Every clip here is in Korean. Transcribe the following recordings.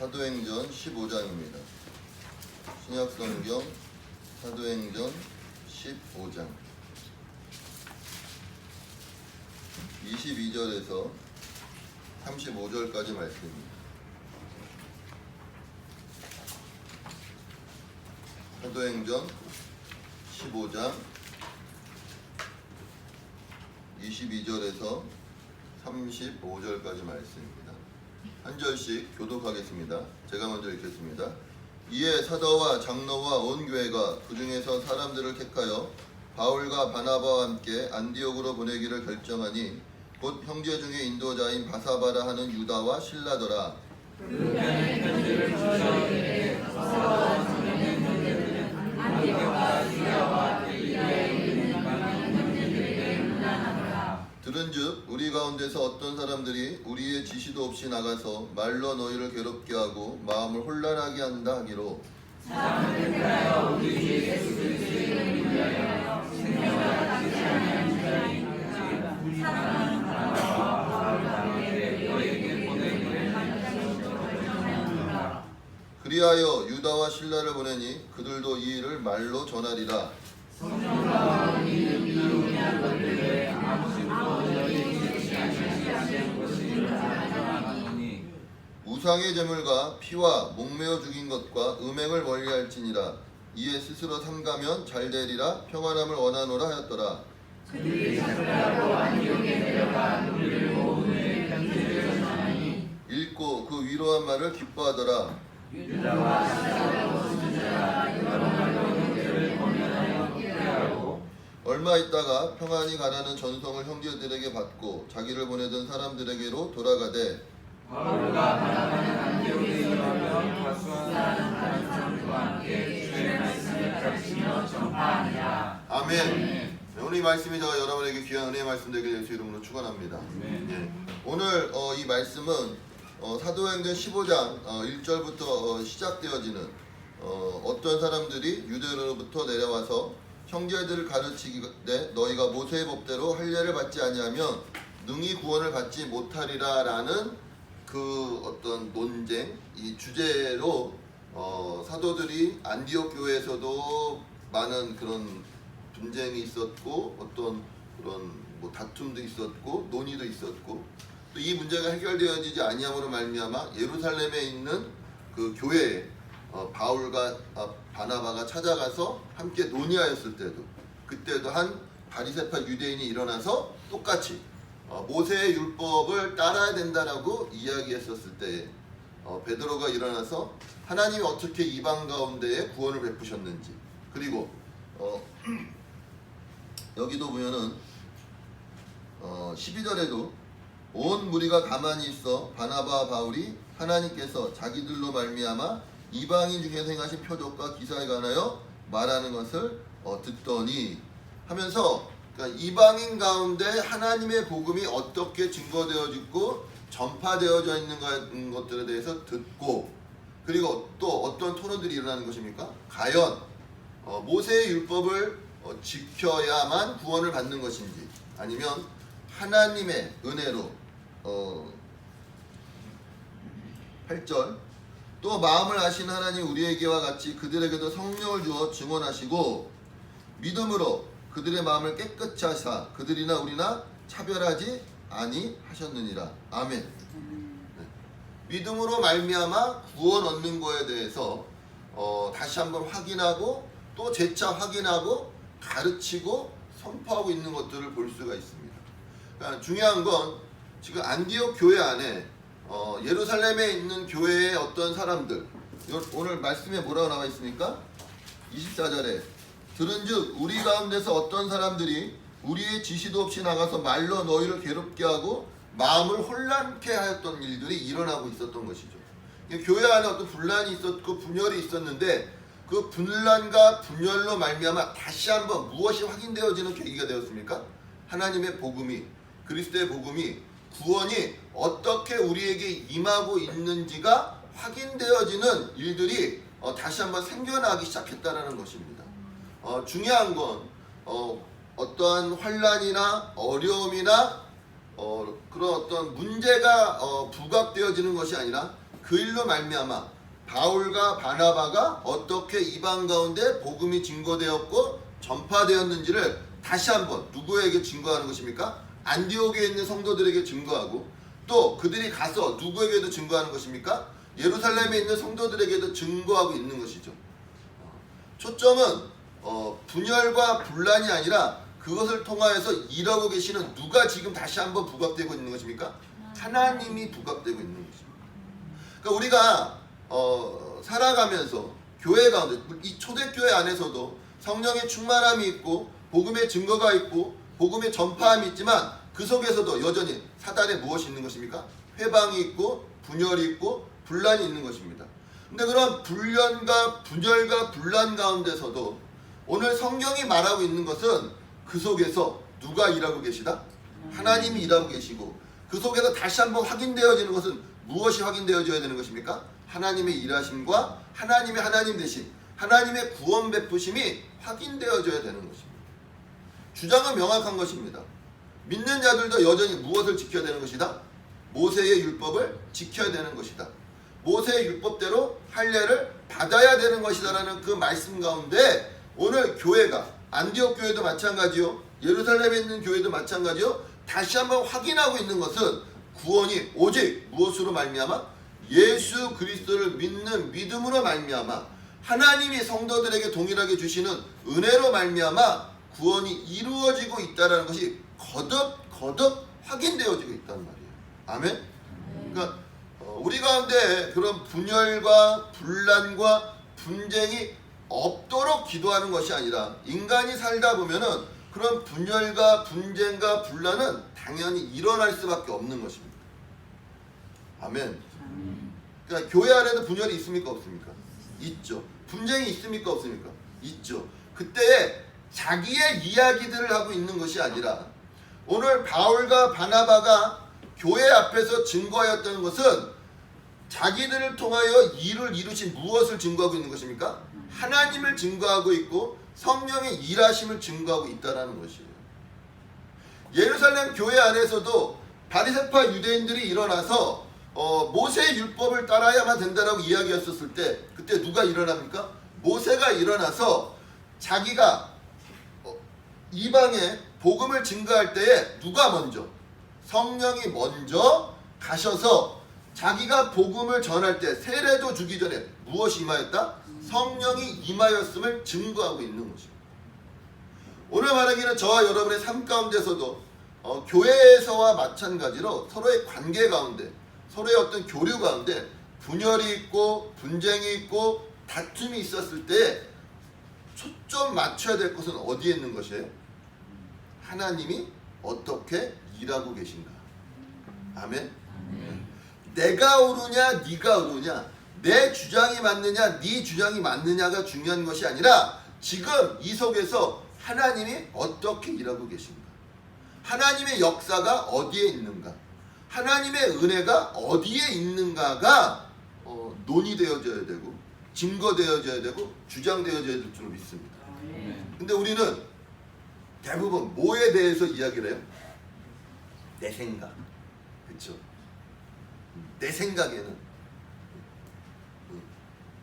사도행전 15장입니다. 신약성경 사도행전 15장 22절에서 35절까지 말씀입니다. 사도행전 15장 22절에서 35절까지 말씀입니다. 한 절씩 교독하겠습니다. 제가 먼저 읽겠습니다. 이에 사도와 장로와 온 교회가 그 중에서 사람들을 택하여 바울과 바나바와 함께 안디옥으로 보내기를 결정하니 곧 형제 중에 인도자인 바사바라 하는 유다와 실라더라. 그 편의 편지를 주저에게 바사바와 성령의 형제들은 안디옥과 시리아와 갈릴리아에 있는 많은 형제들에게 문안하더라. 들은즉 우리 가운데서 어떤 사람들이 우리의 지시도 없이 나가서 말로 너희를 괴롭게 하고 마음을 혼란하게 한다 하기로 사람을 택하여 우리 주 예수 그리스도의 이름을 위하여 생명을 갖지 아니한 자인 사랑하는 바나바와 바울과 함께 너희에게 보내기를 결정하였노라. 그리하여 유다와 실라를 보내니 그들도 이 일을 말로 전하리라. 성령과 이는 이용한 것들을 아무것도 너희에게 주지 아니하시는 것이 가능하노니 우상의 제물과 피와 목매어 죽인 것과 음행을 멀리할지니라. 이에 스스로 삼가면 잘되리라. 평안함을 원하노라 하였더라. 그들이 작별하고 안디옥에 내려가 우리를 모은 후에 편지를 전하니 읽고 그 위로한 말을 기뻐하더라. 유다와 실라로 선지자가 여러 말로 형제를 권면하여 기대하고 얼마 있다가 평안히 가라는 전송을 형제들에게 받고 자기를 보내던 사람들에게로 돌아가되 바울과 바나바는 안디옥에 이르러 가수하는 다른 사람들과 함께 주의 말씀을 가르치며 전파하니라. 아멘. 오늘 이 말씀이 여러분에게 귀한 은혜의 말씀 되게 예수 이름으로 축원합니다. 예. 오늘 이 말씀은 사도행전 15장 1절부터 시작되어지는 어떤 사람들이 유대로부터 내려와서 형제들을 가르치기되 너희가 모세의 법대로 할례를 받지 아니하면 능히 구원을 받지 못하리라 라는 그 어떤 논쟁, 이 주제로 사도들이 안디옥 교회에서도 많은 그런 분쟁이 있었고 어떤 그런 뭐 다툼도 있었고 논의도 있었고 또 이 문제가 해결되어지지 아니함으로 말미암아 예루살렘에 있는 그 교회에 바울과 바나바가 찾아가서 함께 논의하였을 때도 그때도 한 바리새파 유대인이 일어나서 똑같이 모세의 율법을 따라야 된다라고 이야기했었을 때에 베드로가 일어나서 하나님이 어떻게 이방 가운데에 구원을 베푸셨는지 그리고 여기도 보면은 12절에도 온 무리가 가만히 있어 바나바와 바울이 하나님께서 자기들로 말미암아 이방인 중에서 행하신 표적과 기사에 관하여 말하는 것을 듣더니 하면서 그러니까 이방인 가운데 하나님의 복음이 어떻게 증거되어지고 전파되어져 있는 것들에 대해서 듣고 그리고 또 어떤 토론들이 일어나는 것입니까? 과연 모세의 율법을 지켜야만 구원을 받는 것인지 아니면 하나님의 은혜로 8절 또 마음을 아신 하나님 우리에게와 같이 그들에게도 성령을 주어 증언하시고 믿음으로 그들의 마음을 깨끗이 하사 그들이나 우리나 차별하지 아니하셨느니라. 아멘. 네. 믿음으로 말미암아 구원 얻는 거에 대해서 다시 한번 확인하고 또 재차 확인하고 가르치고 선포하고 있는 것들을 볼 수가 있습니다. 그러니까 중요한 건 지금 안디옥 교회 안에 예루살렘에 있는 교회의 어떤 사람들 오늘 말씀에 뭐라고 나와 있습니까? 24절에 들은즉 우리 가운데서 어떤 사람들이 우리의 지시도 없이 나가서 말로 너희를 괴롭게 하고 마음을 혼란케 하였던 일들이 일어나고 있었던 것이죠. 교회 안에 어떤 분란이 있었고 분열이 있었는데 그 분란과 분열로 말미암아 다시 한번 무엇이 확인되어지는 계기가 되었습니까? 하나님의 복음이 그리스도의 복음이 구원이 어떻게 우리에게 임하고 있는지가 확인되어지는 일들이 다시 한번 생겨나기 시작했다는 것입니다. 중요한 건 어떠한 환란이나 어려움이나 그런 어떤 문제가 부각되어지는 것이 아니라 그 일로 말미암아 바울과 바나바가 어떻게 이방 가운데 복음이 증거되었고 전파되었는지를 다시 한번 누구에게 증거하는 것입니까? 안디옥에 있는 성도들에게 증거하고, 또 그들이 가서 누구에게도 증거하는 것입니까? 예루살렘에 있는 성도들에게도 증거하고 있는 것이죠. 초점은 분열과 분란이 아니라 그것을 통하여서 일하고 계시는 누가 지금 다시 한번 부각되고 있는 것입니까? 하나님이 부각되고 있는 것입니다. 그러니까 우리가 살아가면서 교회 가운데, 이 초대교회 안에서도 성령의 충만함이 있고 복음의 증거가 있고 복음의 전파함이 있지만 그 속에서도 여전히 사단에 무엇이 있는 것입니까? 회방이 있고 분열이 있고 분란이 있는 것입니다. 근데 그런 분열과 분란 가운데서도 오늘 성경이 말하고 있는 것은 그 속에서 누가 일하고 계시다? 하나님이 일하고 계시고, 그 속에서 다시 한번 확인되어지는 것은 무엇이 확인되어져야 되는 것입니까? 하나님의 일하심과 하나님의 하나님 되심, 하나님의 구원 베푸심이 확인되어져야 되는 것입니다. 주장은 명확한 것입니다. 믿는 자들도 여전히 무엇을 지켜야 되는 것이다? 모세의 율법을 지켜야 되는 것이다. 모세의 율법대로 할례를 받아야 되는 것이다라는 그 말씀 가운데 오늘 교회가, 안디옥 교회도 마찬가지요, 예루살렘에 있는 교회도 마찬가지요, 다시 한번 확인하고 있는 것은 구원이 오직 무엇으로 말미암아? 예수 그리스도를 믿는 믿음으로 말미암아 하나님이 성도들에게 동일하게 주시는 은혜로 말미암아 구원이 이루어지고 있다는 것이 거듭 확인되어지고 있단 말이에요. 아멘? 그러니까 우리 가운데 그런 분열과 분란과 분쟁이 없도록 기도하는 것이 아니라, 인간이 살다 보면은 그런 분열과 분쟁과 분란은 당연히 일어날 수밖에 없는 것입니다. 아멘. 그러니까 교회 안에도 분열이 있습니까 없습니까? 있죠. 분쟁이 있습니까 없습니까? 있죠. 그때 자기의 이야기들을 하고 있는 것이 아니라 오늘 바울과 바나바가 교회 앞에서 증거하였던 것은 자기들을 통하여 일을 이루신 무엇을 증거하고 있는 것입니까? 하나님을 증거하고 있고 성령의 일하심을 증거하고 있다는 것이에요. 예루살렘 교회 안에서도 바리새파 유대인들이 일어나서 모세의 율법을 따라야만 된다라고 이야기했었을 때 그때 누가 일어납니까? 모세가 일어나서 자기가 이방에 복음을 증거할 때에 누가 먼저? 성령이 먼저 가셔서 자기가 복음을 전할 때 세례도 주기 전에 무엇이 임하였다? 성령이 임하였음을 증거하고 있는 것입니다. 오늘 말하기는 저와 여러분의 삶 가운데서도 교회에서와 마찬가지로 서로의 관계 가운데, 서로의 어떤 교류 가운데 분열이 있고 분쟁이 있고 다툼이 있었을 때 초점 맞춰야 될 것은 어디에 있는 것이에요? 하나님이 어떻게 일하고 계신가? 아멘? 내가 옳으냐 네가 옳으냐, 내 주장이 맞느냐 네 주장이 맞느냐가 중요한 것이 아니라 지금 이 속에서 하나님이 어떻게 일하고 계신가, 하나님의 역사가 어디에 있는가, 하나님의 은혜가 어디에 있는가가 논의되어져야 되고 증거되어져야 되고 주장되어져야 될 줄 믿습니다. 근데 우리는 대부분 뭐에 대해서 이야기를 해요? 내 생각, 그렇죠? 내 생각에는,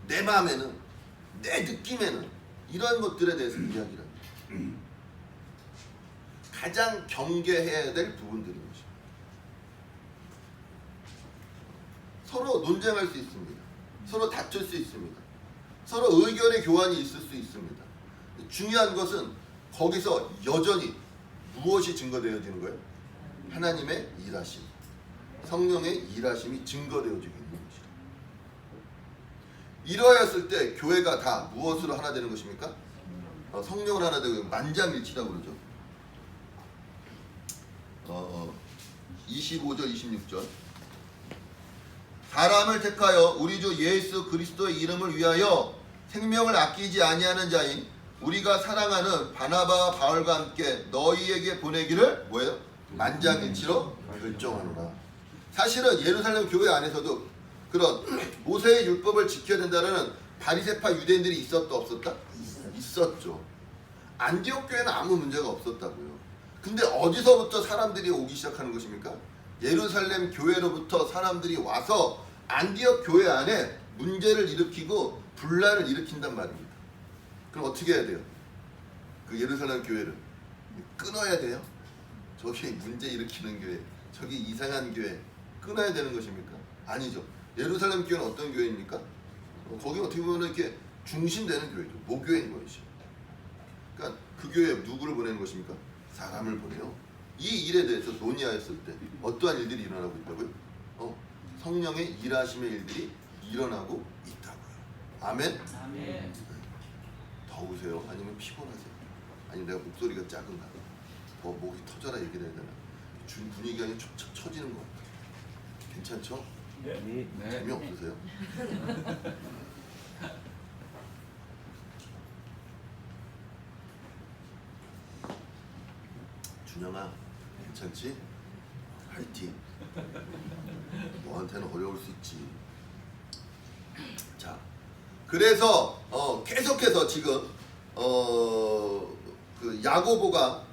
내 마음에는, 내 느낌에는, 이런 것들에 대해서 이야기를 합니다. 가장 경계해야 될 부분들인 것입니다. 서로 논쟁할 수 있습니다. 서로 다툴 수 있습니다. 서로 의견의 교환이 있을 수 있습니다. 중요한 것은 거기서 여전히 무엇이 증거되어지는 거예요? 하나님의 일하심, 성령의 일하심이 증거되어지고 있는 것이죠. 이러하였을 때 교회가 다 무엇으로 하나 되는 것입니까? 성령을 하나 되고 만장일치라고 그러죠. 25절 26절 사람을 택하여 우리 주 예수 그리스도의 이름을 위하여 생명을 아끼지 아니하는 자인 우리가 사랑하는 바나바와 바울과 함께 너희에게 보내기를 뭐예요? 만장일치로 결정하노라. 사실은 예루살렘 교회 안에서도 그런 모세의 율법을 지켜야 된다는 바리새파 유대인들이 있었다 없었다? 있었죠. 안디옥 교회는 아무 문제가 없었다고요. 근데 어디서부터 사람들이 오기 시작하는 것입니까? 예루살렘 교회로부터 사람들이 와서 안디옥 교회 안에 문제를 일으키고 분란을 일으킨단 말입니다. 그럼 어떻게 해야 돼요? 그 예루살렘 교회를 끊어야 돼요? 저기 문제 일으키는 교회, 저기 이상한 교회 끊어야 되는 것입니까? 아니죠. 예루살렘 교회는 어떤 교회입니까? 거기 어떻게 보면 이렇게 중심되는 교회죠. 모교인 것이죠. 그러니까 그 교회에 누구를 보내는 것입니까? 사람을 보내요. 이 일에 대해서 논의하였을 때 어떠한 일들이 일어나고 있다고요? 성령의 일하심의 일들이 일어나고 있다고요. 아멘? 아멘. 더우세요? 아니면 피곤하세요? 아니면 내가 목소리가 작은가? 더 목이 터져라 얘기를 해야 되나? 분위기가 그냥 촉촉 처지는 것 같아요. 괜찮죠? 네. 재미없으세요? 준영아, 괜찮지? 화이팅. 너한테는 어려울 수 있지. 자, 그래서 계속해서 지금 그 야고보가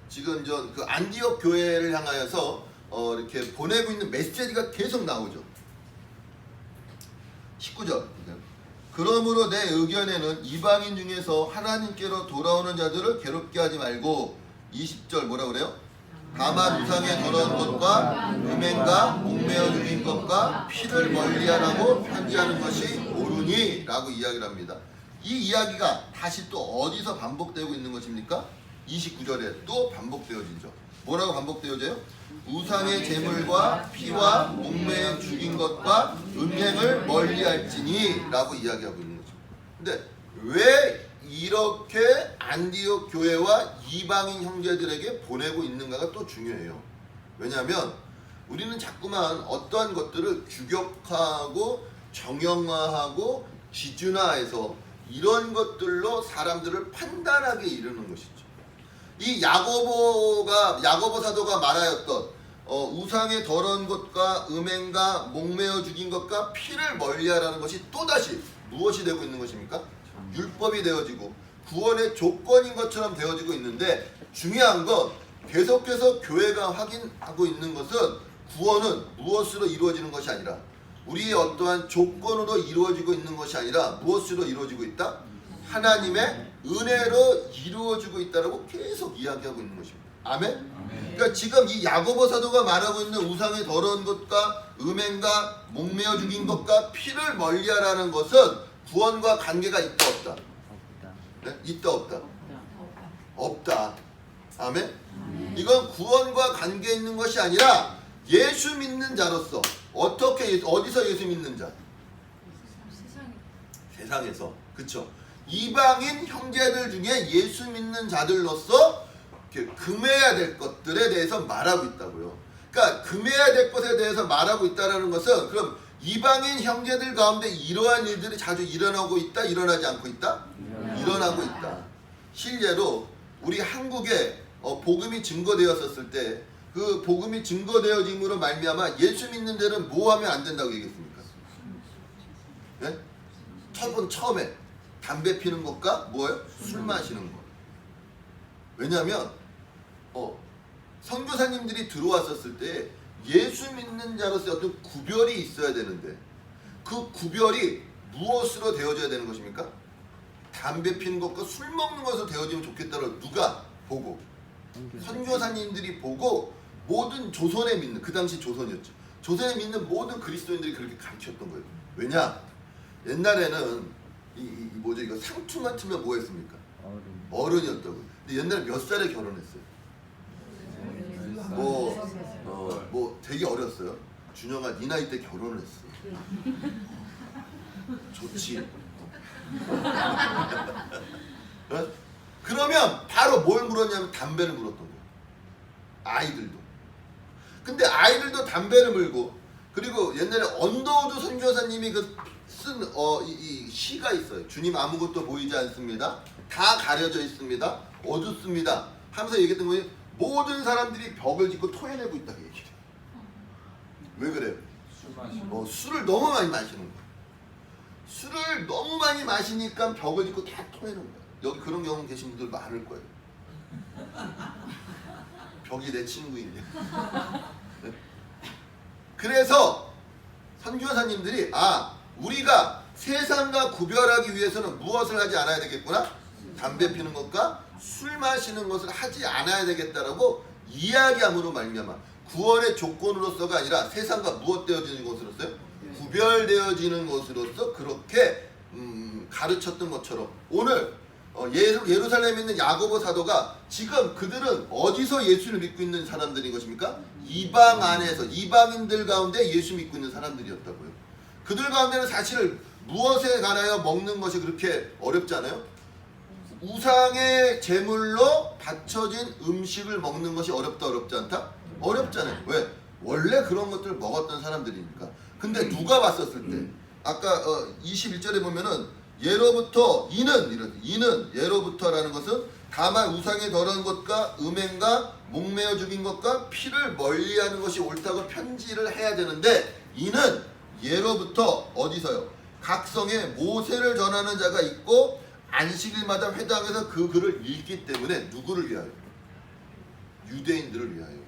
지금 그 안디옥 교회를 향하여서 이렇게 보내고 있는 메시지가 계속 나오죠. 19절. 그러므로 내 의견에는 이방인 중에서 하나님께로 돌아오는 자들을 괴롭게 하지 말고 20절 뭐라 그래요? 다만 우상에 더러운 것과 음행과 목매어 죽인 것과 피를 멀리하라고 편지하는 것이 옳으니 라고 이야기를 합니다. 이 이야기가 다시 또 어디서 반복되고 있는 것입니까? 29절에 또 반복되어지죠. 뭐라고 반복되어져요? 우상의 제물과 피와 목매어 죽인 것과 음행을 멀리할지니 라고 이야기하고 있는 거죠. 근데 왜 이렇게 안디옥 교회와 이방인 형제들에게 보내고 있는가가 또 중요해요. 왜냐하면 우리는 자꾸만 어떠한 것들을 규격화하고 정형화하고 기준화해서 이런 것들로 사람들을 판단하게 이르는 것이죠. 이 야고보 사도가 말하였던 우상의 더러운 것과 음행과 목매어 죽인 것과 피를 멀리하라는 것이 또다시 무엇이 되고 있는 것입니까? 율법이 되어지고 구원의 조건인 것처럼 되어지고 있는데, 중요한 건 계속해서 교회가 확인하고 있는 것은 구원은 무엇으로 이루어지는 것이 아니라 우리의 어떠한 조건으로 이루어지고 있는 것이 아니라 무엇으로 이루어지고 있다? 하나님의 은혜로 이루어지고 있다라고 계속 이야기하고 있는 것입니다. 아멘? 그러니까 지금 이 야고보 사도가 말하고 있는 우상의 더러운 것과 음행과 목매어 죽인 것과 피를 멀리하라는 것은 구원과 관계가 있다 없다? 네? 있다 없다? 없다. 아멘? 이건 구원과 관계 있는 것이 아니라 예수 믿는 자로서 어디서 예수 믿는 자? 세상에서. 그쵸? 이방인 형제들 중에 예수 믿는 자들로서 금해야 될 것들에 대해서 말하고 있다고요. 그러니까 금해야 될 것에 대해서 말하고 있다는 것은 그럼 이방인 형제들 가운데 이러한 일들이 자주 일어나고 있다? 일어나지 않고 있다? 일어나고 있다. 실제로 우리 한국에 복음이 증거되었었을 때 그 복음이 증거되어짐으로 말미암아 예수 믿는 데는 뭐 하면 안 된다고 얘기했습니까? 네? 처음에 담배 피는 것과 뭐예요? 술 마시는 것. 왜냐하면 선교사님들이 들어왔었을 때 예수 믿는 자로서 어떤 구별이 있어야 되는데 그 구별이 무엇으로 되어져야 되는 것입니까? 담배 피는 것과 술 먹는 것으로 되어지면 좋겠다고 누가 보고? 선교사님들이 보고 모든 조선에 믿는, 그 당시 조선이었죠. 조선에 믿는 모든 그리스도인들이 그렇게 가르쳤던 거예요. 왜냐? 옛날에는 뭐죠? 이거 상충 같으면 뭐 했습니까? 어른이었다고요. 근데 옛날에 몇 살에 결혼했어요? 뭐 되게 어렸어요. 준영아, 네 나이 때 결혼을 했어. 좋지. 그러면 바로 뭘 물었냐면 담배를 물었던 거예요. 아이들도. 근데 아이들도 담배를 물고, 그리고 옛날에 언더우드 선교사님이 쓴 이 시가 있어요. 주님 아무것도 보이지 않습니다. 다 가려져 있습니다. 어둡습니다. 하면서 얘기했던 거예요. 모든 사람들이 벽을 짓고 토해내고 있다고 얘기해요. 왜 그래요? 술을 너무 많이 마시는 거예요. 술을 너무 많이 마시니까 벽을 짓고 다 토해내는 거예요. 여기 그런 경험 계신 분들 많을 거예요. 벽이 내 친구인데. 네? 그래서 선교사님들이 우리가 세상과 구별하기 위해서는 무엇을 하지 않아야 되겠구나? 담배 피는 것과 술 마시는 것을 하지 않아야 되겠다라고 이야기함으로 말미암아 구원의 조건으로서가 아니라 세상과 무엇 되어지는 것으로서요? 구별되어지는 것으로서 그렇게 가르쳤던 것처럼 오늘 예루살렘에 있는 야고보 사도가 지금 그들은 어디서 예수를 믿고 있는 사람들인 것입니까? 이방 안에서 이방인들 가운데 예수 믿고 있는 사람들이었다고요. 그들 가운데는 사실 무엇에 관하여 먹는 것이 그렇게 어렵지 않아요? 우상의 제물로 바쳐진 음식을 먹는 것이 어렵지 않다? 어렵잖아요. 왜? 원래 그런 것들을 먹었던 사람들이니까. 근데 누가 봤었을 때 아까 21절에 보면은 예로부터 이는 예로부터라는 것은 다만 우상의 더러운 것과 음행과 목매어 죽인 것과 피를 멀리하는 것이 옳다고 편지를 해야 되는데 이는 예로부터 어디서요? 각성에 모세를 전하는 자가 있고 안식일마다 회당에서 그 글을 읽기 때문에 누구를 위하여? 유대인들을 위하여.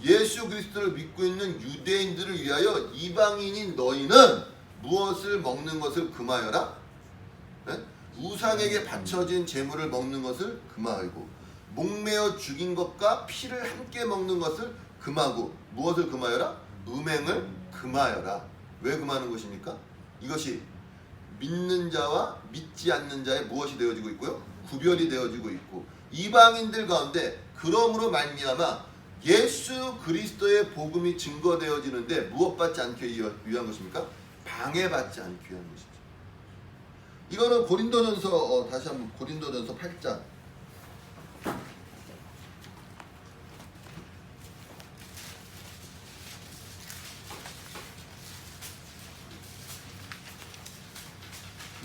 예수 그리스도를 믿고 있는 유대인들을 위하여 이방인인 너희는 무엇을 먹는 것을 금하여라? 네? 우상에게 바쳐진 제물을 먹는 것을 금하고 목매어 죽인 것과 피를 함께 먹는 것을 금하고 무엇을 금하여라? 음행을 금하여라. 왜 금하는 것입니까? 이것이 믿는 자와 믿지 않는 자의 무엇이 되어지고 있고요? 구별이 되어지고 있고 이방인들 가운데 그러므로 말미암아 예수 그리스도의 복음이 증거되어지는데 무엇 받지 않기 위한 것입니까? 방해받지 않기 위한 것이죠. 이거는 고린도전서 다시 한번 고린도전서 8장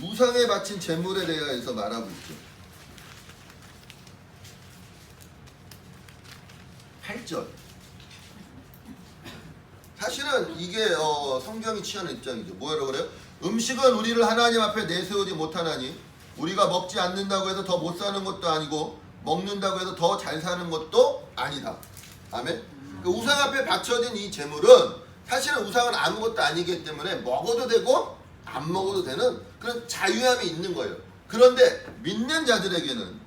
우상에 바친 제물에 대해서 말하고 있죠. 8절. 사실은 이게 성경이 취하는 입장이죠. 뭐라고 그래요? 음식은 우리를 하나님 앞에 내세우지 못하나니 우리가 먹지 않는다고 해서 더 못 사는 것도 아니고 먹는다고 해서 더 잘 사는 것도 아니다. 아멘. 그 우상 앞에 바쳐진 이 제물은 사실은 우상은 아무것도 아니기 때문에 먹어도 되고 안 먹어도 되는 그런 자유함이 있는 거예요. 그런데 믿는 자들에게는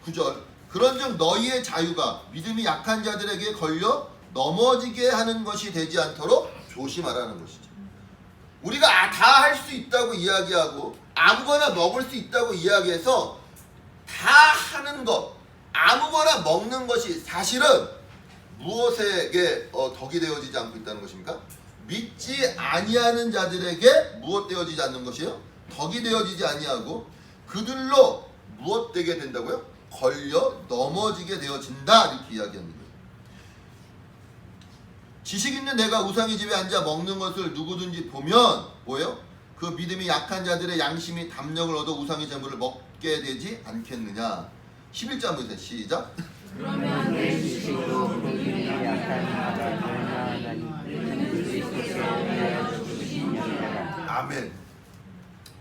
9절 그런즉 너희의 자유가 믿음이 약한 자들에게 걸려 넘어지게 하는 것이 되지 않도록 조심하라는 것이죠. 우리가 다 할 수 있다고 이야기하고 아무거나 먹을 수 있다고 이야기해서 다 하는 것 아무거나 먹는 것이 사실은 무엇에게 덕이 되어지지 않고 있다는 것입니까? 믿지 아니하는 자들에게 무엇 되어지지 않는 것이요? 덕이 되어지지 아니하고 그들로 무엇 되게 된다고요? 걸려 넘어지게 되어진다 이렇게 이야기합니다. 지식 있는 내가 우상의 집에 앉아 먹는 것을 누구든지 보면 뭐예요? 그 믿음이 약한 자들의 양심이 담력을 얻어 우상의 제물을 먹게 되지 않겠느냐. 11절 보세요. 시작. 그러면 내 지식으로 믿음이 약한 자가 변화하나니 아멘.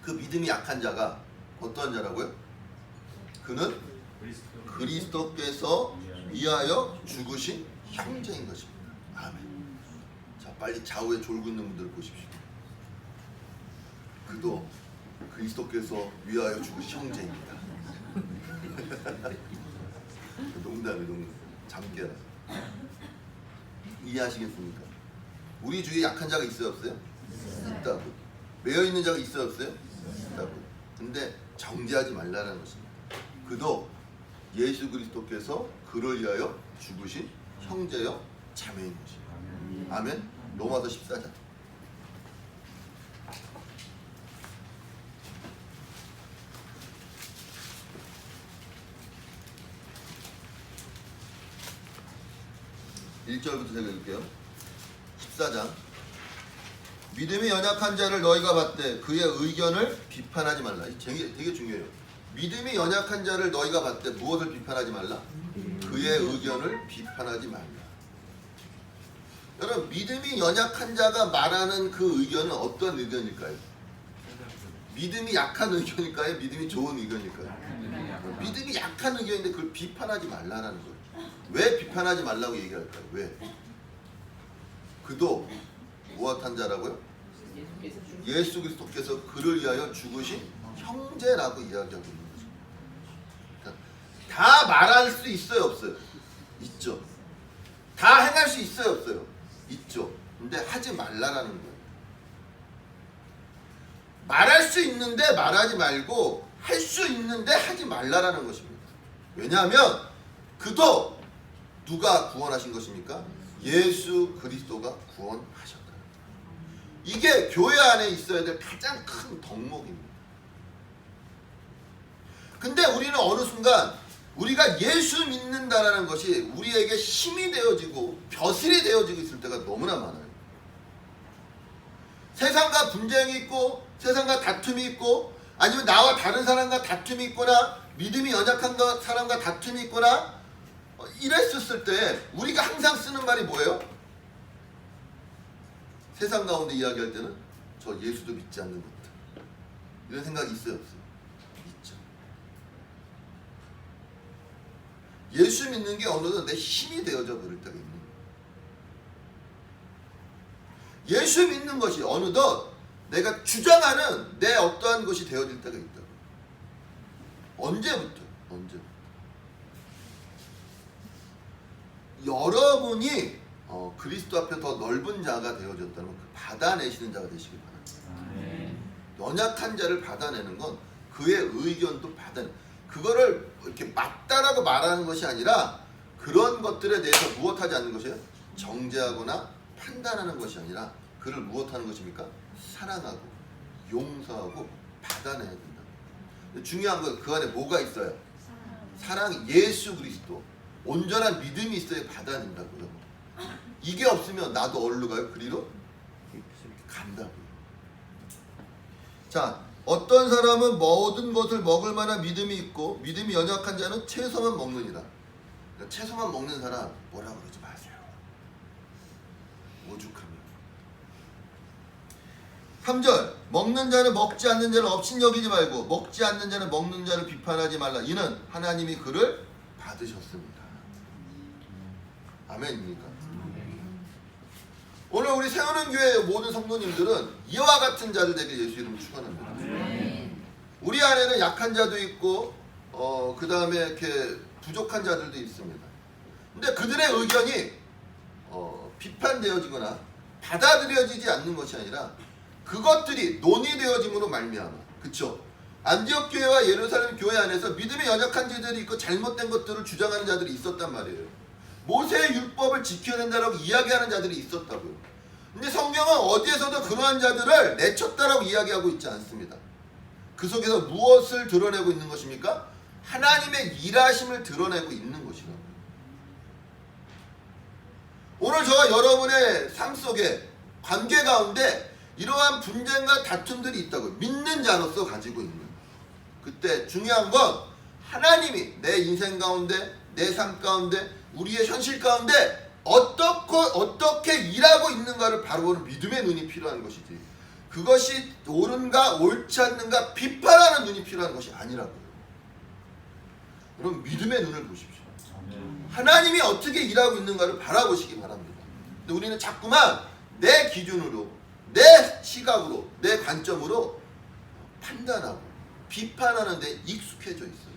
그 믿음이 약한 자가 어떤 자라고요? 그는 그리스도께서 위하여 죽으신 형제인 것입니다. 아멘. 자, 빨리 좌우에 졸고 있는 분들 보십시오. 그도 그리스도께서 위하여 죽으신 형제입니다. 농담. 잠깨라. 이해하시겠습니까? 우리 주위에 약한 자가 있어요, 없어요? 있다고. 매여 있는 자가 있어요, 없어요? 있다고. 근데 정죄하지 말라는 것입니다. 그도 예수 그리스도께서 그를 위하여 죽으신 형제여 자매인 것입니다. 아멘. 로마서 14장. (1절부터) 제가 읽을게요. 14장. 믿음이 연약한 자를 너희가 봤되 그의 의견을 비판하지 말라. 되게 중요해요. 믿음이 연약한 자를 너희가 봤되 무엇을 비판하지 말라? 그의 의견을 비판하지 말라. 여러분, 믿음이 연약한 자가 말하는 그 의견은 어떤 의견일까요? 믿음이 약한 의견일까요? 믿음이 좋은 의견일까요? 믿음이 약한 의견인데 그걸 비판하지 말라는 거예요. 왜 비판하지 말라고 얘기할까요? 왜? 그도 무엇한 자라고요? 예수 그리스도께서 그를 위하여 죽으신 형제라고 이야기하고 있는 거죠. 그러니까 다 말할 수 있어요, 없어요? 있죠. 다 행할 수 있어요, 없어요? 있죠. 근데 하지 말라라는 거예요. 말할 수 있는데 말하지 말고 할 수 있는데 하지 말라라는 것입니다. 왜냐하면 그도 누가 구원하신 것입니까? 예수 그리스도가 구원하셨다. 이게 교회 안에 있어야 될 가장 큰 덕목입니다. 근데 우리는 어느 순간 우리가 예수 믿는다라는 것이 우리에게 힘이 되어지고 벼슬이 되어지고 있을 때가 너무나 많아요. 세상과 분쟁이 있고 세상과 다툼이 있고 아니면 나와 다른 사람과 다툼이 있거나 믿음이 연약한 사람과 다툼이 있거나 이랬었을 때 우리가 항상 쓰는 말이 뭐예요? 세상 가운데 이야기할 때는 저 예수도 믿지 않는 것들, 이런 생각이 있어요, 없어요? 있죠. 예수 믿는 게 어느덧 내 힘이 되어져 버릴 때가 있는 거예요. 예수 믿는 것이 어느덧 내가 주장하는 내 어떠한 것이 되어질 때가 있다고. 언제부터? 여러분이 그리스도 앞에 더 넓은 자가 되어졌다면 그 받아내시는 자가 되시길 바랍니다. 연약한 자를 받아내는 건 그의 의견도 그거를 이렇게 맞다라고 말하는 것이 아니라 그런 것들에 대해서 무엇하지 않는 것이에요? 정죄하거나 판단하는 것이 아니라 그를 무엇하는 것입니까? 사랑하고 용서하고 받아내야 된다. 중요한 건 그 안에 뭐가 있어요? 사랑, 예수 그리스도, 온전한 믿음이 있어야 받아낸다고요. 이게 없으면 나도 어디로 가요? 그리로 간다고요. 자, 어떤 사람은 모든 것을 먹을 만한 믿음이 있고 믿음이 연약한 자는 채소만 먹느니라. 그러니까 채소만 먹는 사람 뭐라 그러지 마세요. 오죽하면. 3절, 먹는 자는 먹지 않는 자를 업신여기지 말고 먹지 않는 자는 먹는 자를 비판하지 말라. 이는 하나님이 그를 받으셨습니다. 아멘입니까? 오늘 우리 세우는 교회 모든 성도님들은 이와 같은 자들 되게 예수 이름으로 축원합니다. 우리 안에는 약한 자도 있고 그 다음에 이렇게 부족한 자들도 있습니다. 근데 그들의 의견이 비판되어지거나 받아들여지지 않는 것이 아니라 그것들이 논의되어짐으로 말미암아, 그쵸? 안디옥 교회와 예루살렘 교회 안에서 믿음이 연약한 자들이 있고 잘못된 것들을 주장하는 자들이 있었단 말이에요. 모세의 율법을 지켜야 된다라고 이야기하는 자들이 있었다고요. 근데 성경은 어디에서도 그러한 자들을 내쳤다라고 이야기하고 있지 않습니다. 그 속에서 무엇을 드러내고 있는 것입니까? 하나님의 일하심을 드러내고 있는 것이라고요. 오늘 저와 여러분의 삶 속에 관계 가운데 이러한 분쟁과 다툼들이 있다고요. 믿는 자로서 가지고 있는. 그때 중요한 건 하나님이 내 인생 가운데, 내 삶 가운데, 우리의 현실 가운데 어떻게 일하고 있는가를 바로 보는 믿음의 눈이 필요한 것이지, 그것이 옳은가 옳지 않는가 비판하는 눈이 필요한 것이 아니라고요. 여러분, 믿음의 눈을 보십시오. 하나님이 어떻게 일하고 있는가를 바라보시기 바랍니다. 근데 우리는 자꾸만 내 기준으로, 내 시각으로, 내 관점으로 판단하고 비판하는 데 익숙해져 있어요.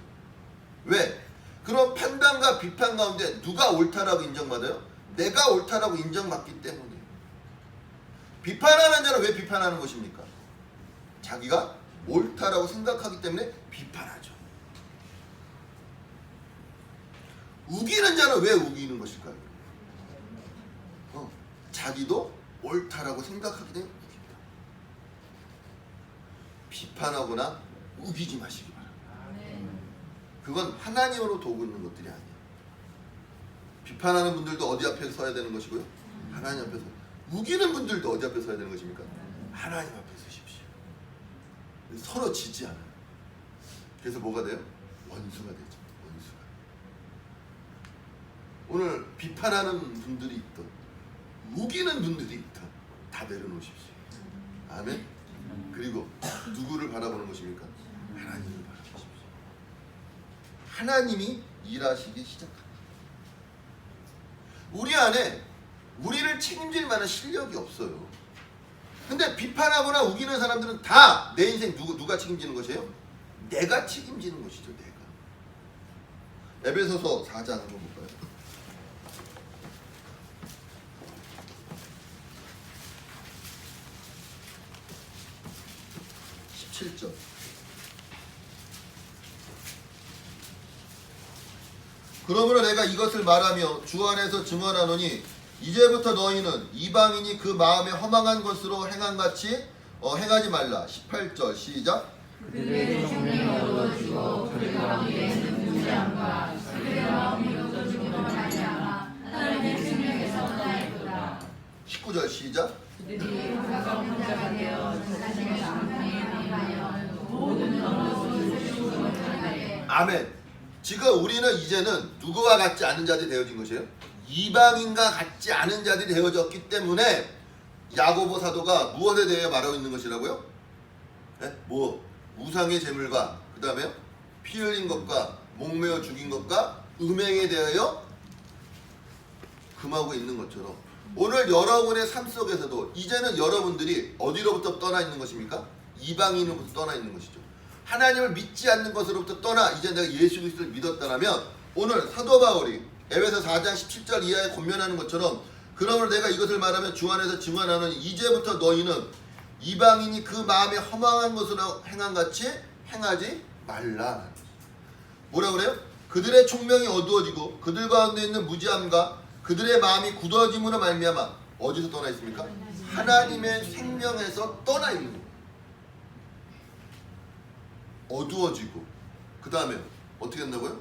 왜? 그런 판단과 비판 가운데 누가 옳다라고 인정받아요? 내가 옳다라고 인정받기 때문이에요. 비판하는 자는 왜 비판하는 것입니까? 자기가 옳다라고 생각하기 때문에 비판하죠. 우기는 자는 왜 우기는 것일까요? 자기도 옳다라고 생각하기 때문에 우깁니다. 비판하거나 우기지 마시기 바랍니다. 그건 하나님으로 도구 있는 것들이 아니에요. 비판하는 분들도 어디 앞에 서야 되는 것이고요? 하나님 앞에서. 우기는 분들도 어디 앞에 서야 되는 것입니까? 하나님 앞에 서십시오. 서로 지지 않아요. 그래서 뭐가 돼요? 원수가 되죠. 원수가. 오늘 비판하는 분들이 있던, 우기는 분들이 있던, 다 내려놓으십시오. 아멘. 그리고 누구를 바라보는 것입니까? 하나님을 바라보십시오. 하나님이 일하시기 시작합니다. 우리 안에 우리를 책임질 만한 실력이 없어요. 근데 비판하거나 우기는 사람들은 다 내 인생 누가 책임지는 것이에요? 내가 책임지는 것이죠. 내가. 에베소서 4장 한번 볼까요? 17절. 그러므로 내가 이것을 말하며 주 안에서 증언하노니 이제부터 너희는 이방인이 그 마음에 허망한 것으로 행한같이 행하지 말라. 18절 시작. 그들의 종명이 어두워지고 그들 가운데에는 무지함과 그들의 마음이 없어지고로 말미암아 하나님의 생명에서 떠나있도다. 19절 시작. 그들이 각각 혼자가 되어 자신의 장래에 행하여 모든 언어로 주시고 못하게. 아멘. 지금 우리는 이제는 누구와 같지 않은 자들이 되어진 것이에요. 이방인과 같지 않은 자들이 되어졌기 때문에 야고보 사도가 무엇에 대해 말하고 있는 것이라고요? 네? 뭐 우상의 제물과 그 다음에요 피 흘린 것과 목매어 죽인 것과 음행에 대하여 금하고 있는 것처럼 오늘 여러분의 삶 속에서도 이제는 여러분들이 어디로부터 떠나 있는 것입니까? 이방인으로부터 떠나 있는 것이죠. 하나님을 믿지 않는 것으로부터 떠나 이제 내가 예수 그리스도를 믿었다면 오늘 사도 바울이 에베소 4장 17절 이하에 권면하는 것처럼 그러므로 내가 이것을 말하면 주 안에서 증언하노니 이제부터 너희는 이방인이 그 마음에 허망한 것으로 행한같이 행하지 말라. 뭐라 그래요? 그들의 총명이 어두워지고 그들 가운데 있는 무지함과 그들의 마음이 굳어짐으로 말미암아 어디서 떠나 있습니까? 하나님의 생명에서 떠나 있는 거예요. 어두워지고 그 다음에 어떻게 된다고요?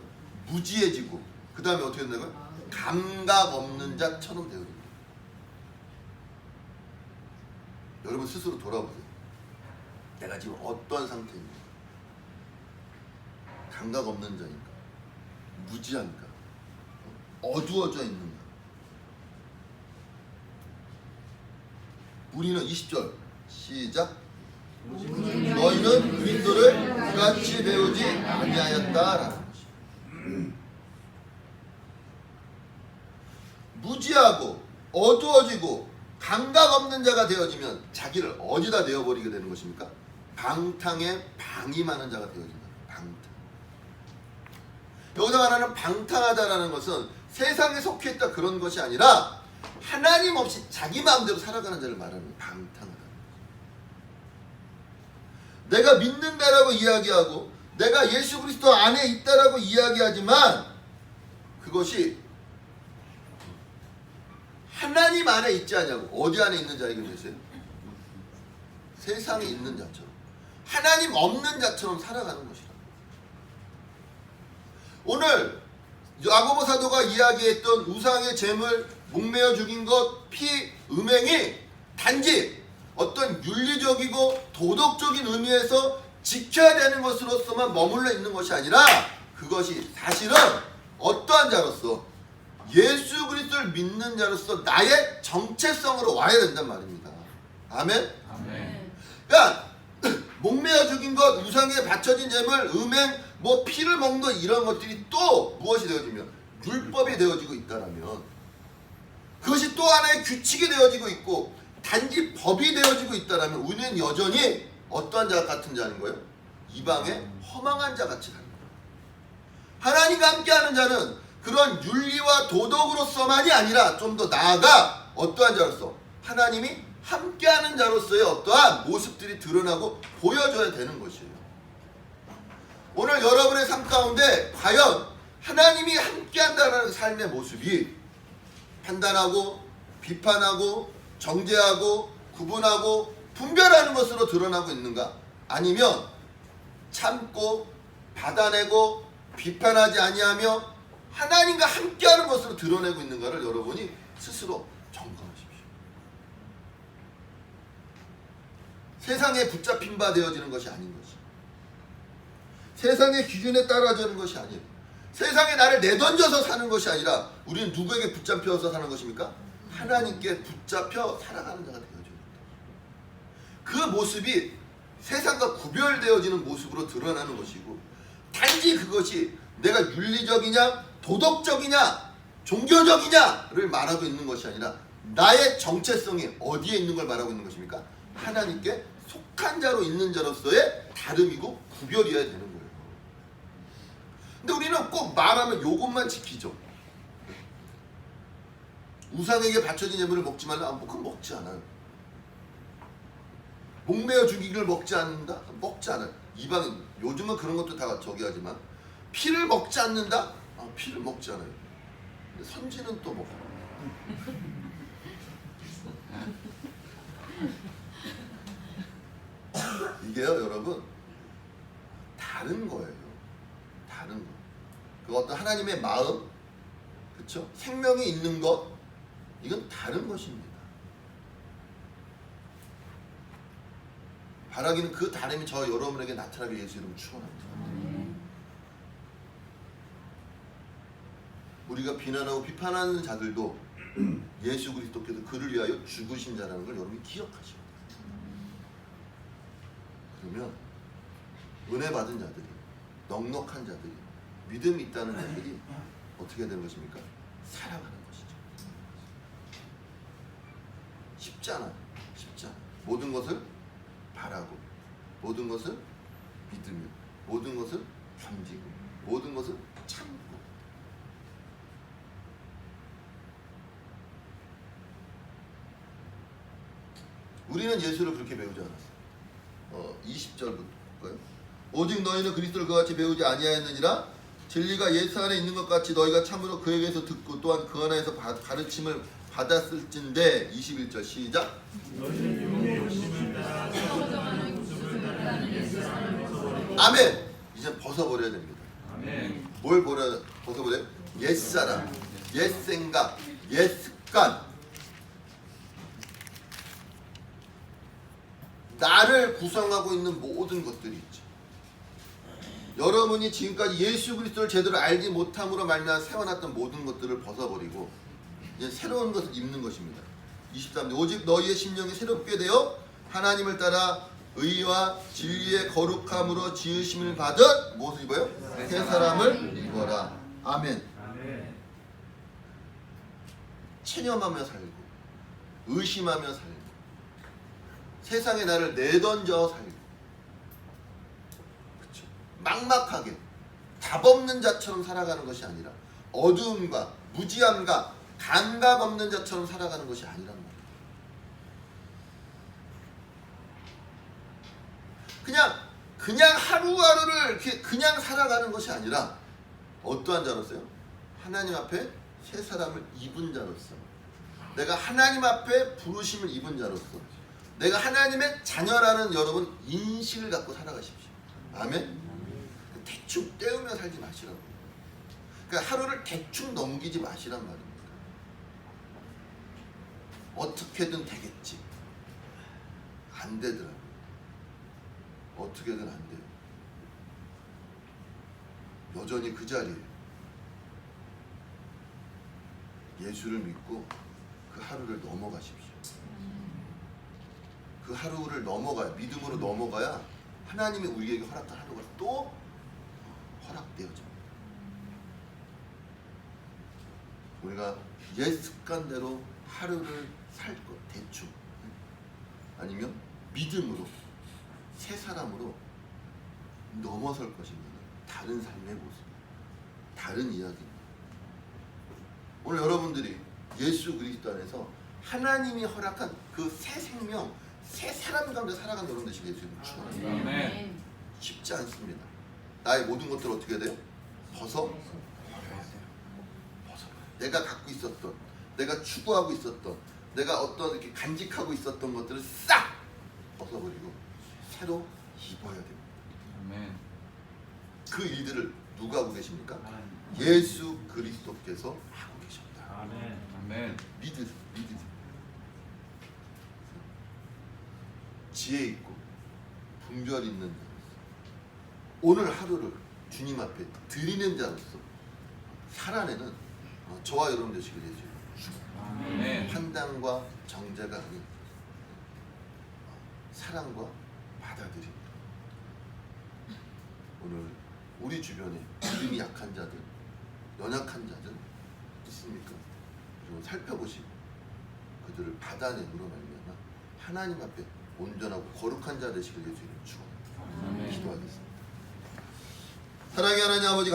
무지해지고 그 다음에 어떻게 된다고요? 감각 없는 자처럼 되어집니다. 여러분 스스로 돌아보세요. 내가 지금 어떤 상태입니까? 감각 없는 자인가? 무지한가? 어두워져 있는가? 우리는 20절 시작. 너희는 그리스도를 그같이 배우지 아니하였다라는 것이. 무지하고 어두워지고 감각 없는 자가 되어지면 자기를 어디다 내어버리게 되는 것입니까? 방탕에 방임하는 자가 되어진다. 방탕. 여기서 말하는 방탕하다라는 것은 세상에 속해 있다 그런 것이 아니라 하나님 없이 자기 마음대로 살아가는 자를 말하는 방탕하다. 내가 믿는다라고 이야기하고 내가 예수 그리스도 안에 있다라고 이야기하지만 그것이 하나님 안에 있지 않냐고. 어디 안에 있는 자에게 되세요? 세상에 있는 자처럼 하나님 없는 자처럼 살아가는 것이라. 오늘 야고보 사도가 이야기했던 우상의 제물, 목매어 죽인 것, 피, 음행이 단지 어떤 윤리적이고 도덕적인 의미에서 지켜야 되는 것으로서만 머물러 있는 것이 아니라 그것이 사실은 어떠한 자로서 예수 그리스도를 믿는 자로서 나의 정체성으로 와야 된단 말입니다. 아멘? 아멘. 그러니까 목매어 죽인 것, 우상에 바쳐진 재물, 음행, 뭐 피를 먹는 것 이런 것들이 또 무엇이 되어지면 율법이 되어지고 있다라면 그것이 또 하나의 규칙이 되어지고 있고 단지 법이 되어지고 있다라면 우리는 여전히 어떠한 자 같은 자인 거예요? 이방의 허망한 자 같이 사는 거예요. 하나님과 함께하는 자는 그런 윤리와 도덕으로서만이 아니라 좀 더 나아가 어떠한 자로서 하나님이 함께하는 자로서의 어떠한 모습들이 드러나고 보여져야 되는 것이에요. 오늘 여러분의 삶 가운데 과연 하나님이 함께한다는 삶의 모습이 판단하고 비판하고 정죄하고 구분하고 분별하는 것으로 드러나고 있는가? 아니면 참고 받아내고 비판하지 아니하며 하나님과 함께하는 것으로 드러내고 있는가를 여러분이 스스로 점검하십시오. 세상에 붙잡힌 바 되어지는 것이 아닌 것이, 세상의 기준에 따라지는 것이 아니에요. 세상에 나를 내던져서 사는 것이 아니라 우리는 누구에게 붙잡혀서 사는 것입니까? 하나님께 붙잡혀 살아가는 자가 되어져야 된다. 그 모습이 세상과 구별되어지는 모습으로 드러나는 것이고 단지 그것이 내가 윤리적이냐 도덕적이냐 종교적이냐를 말하고 있는 것이 아니라 나의 정체성이 어디에 있는 걸 말하고 있는 것입니까? 하나님께 속한 자로 있는 자로서의 다름이고 구별이어야 되는 거예요. 근데 우리는 꼭 말하면 요것만 지키죠. 우상에게 바쳐진 예물을 먹지 말라. 그건 먹지 않아요. 목매어 죽이기를 먹지 않는다? 먹지 않아요. 이방인 요즘은 그런 것도 다 저기 하지만 피를 먹지 않는다? 피를 먹지 않아요. 근데 선지는 또 먹어. 이게요 여러분 다른 거예요. 다른 거. 그 어떤 하나님의 마음, 그렇죠? 생명이 있는 것, 이건 다른 것입니다. 바라기는 그 다름이 저 여러분에게 나타나게 예수 이름으로 축원합니다. 우리가 비난하고 비판하는 자들도 예수 그리스도께서 그를 위하여 죽으신 자라는 걸 여러분이 기억하셔야 돼요. 그러면 은혜 받은 자들이, 넉넉한 자들이, 믿음이 있다는 자들이 어떻게 되는 것입니까? 살아가는 것이죠. 쉽지 않아요. 쉽지 않아요. 모든 것을 바라고, 모든 것을 믿으며, 모든 것을 견디고, 모든 것을 참고. 우리는 예수를 그렇게 배우지 않았어요. 20절부터 볼까요? 오직 너희는 그리스도를 그같이 배우지 아니하였느니라. 진리가 예수 안에 있는 것 같이 너희가 참으로 그에게서 듣고 또한 그 안에서 가르침을 받았을진데. 21절 시작. 아멘. 이제 벗어버려야 됩니다. 아멘. 뭘 벗어버려요? 옛사람, 옛생각, 옛습관, 나를 구성하고 있는 모든 것들이 있죠. 여러분이 지금까지 예수 그리스도를 제대로 알지 못함으로 말미암아 세워놨던 모든 것들을 벗어버리고 이제 새로운 것을 입는 것입니다. 23절 오직 너희의 심령이 새롭게 되어 하나님을 따라 의와 진리의 거룩함으로 지으심을 받은 무엇을 입어요? 새 사람을 입어라. 아멘. 체념하며 살고 의심하며 살고 세상에 나를 내던져 살고, 그렇죠? 막막하게 답 없는 자처럼 살아가는 것이 아니라 어두움과 무지함과 감각 없는 자처럼 살아가는 것이 아니란 말이에요. 그냥 하루하루를 이렇게 그냥 살아가는 것이 아니라 어떠한 자로서요? 하나님 앞에 새 사람을 입은 자로서, 내가 하나님 앞에 부르심을 입은 자로서, 내가 하나님의 자녀라는 여러분 인식을 갖고 살아가십시오. 아멘. 대충 때우며 살지 마시라고. 그러니까 하루를 대충 넘기지 마시란 말입니다. 어떻게든 되겠지. 안 되더라고요. 어떻게든 안 돼요. 여전히 그 자리에 예수를 믿고 그 하루를 넘어가십시오. 그 하루를 넘어가야, 믿음으로 넘어가야 하나님이 우리에게 허락한 하루가 또 허락되어집니다. 우리가 옛 습관대로 하루를 살 것, 대충 아니면 믿음으로 새 사람으로 넘어설 것입니다. 다른 삶의 모습, 다른 이야기입니다. 오늘 여러분들이 예수 그리스도 안에서 하나님이 허락한 그 새 생명, 새 사람 가운데 살아가는 여러분 되시길 예수님을 축원합니다. 아멘. 쉽지 않습니다. 나의 모든 것들을 어떻게 해야 돼요? 벗어버려야 돼요. 내가 갖고 있었던, 내가 추구하고 있었던, 내가 어떤 이렇게 간직하고 있었던 것들을 싹 벗어버리고 새로 입어야 됩니다. 아멘. 그 일들을 누가 하고 계십니까? 예수 그리스도께서 하고 계십니다. 아멘. 믿으세요. 지혜 있고 분별 있는 자로서 오늘 하루를 주님 앞에 드리는 자로서 살아내는 저와 여러분 되시길 예수. 아멘. 판단과 정죄가 아닌 사랑과 받아들임. 오늘 우리 주변에 믿음이 약한 자들, 연약한 자들 있습니까? 좀 살펴보시고 그들을 받아내므로 말미암아 하나님 앞에 온전하고 거룩한 자 되시길 예수님 축원합니다. 아멘. 기도하겠습니다. 사랑의 하나님 아버지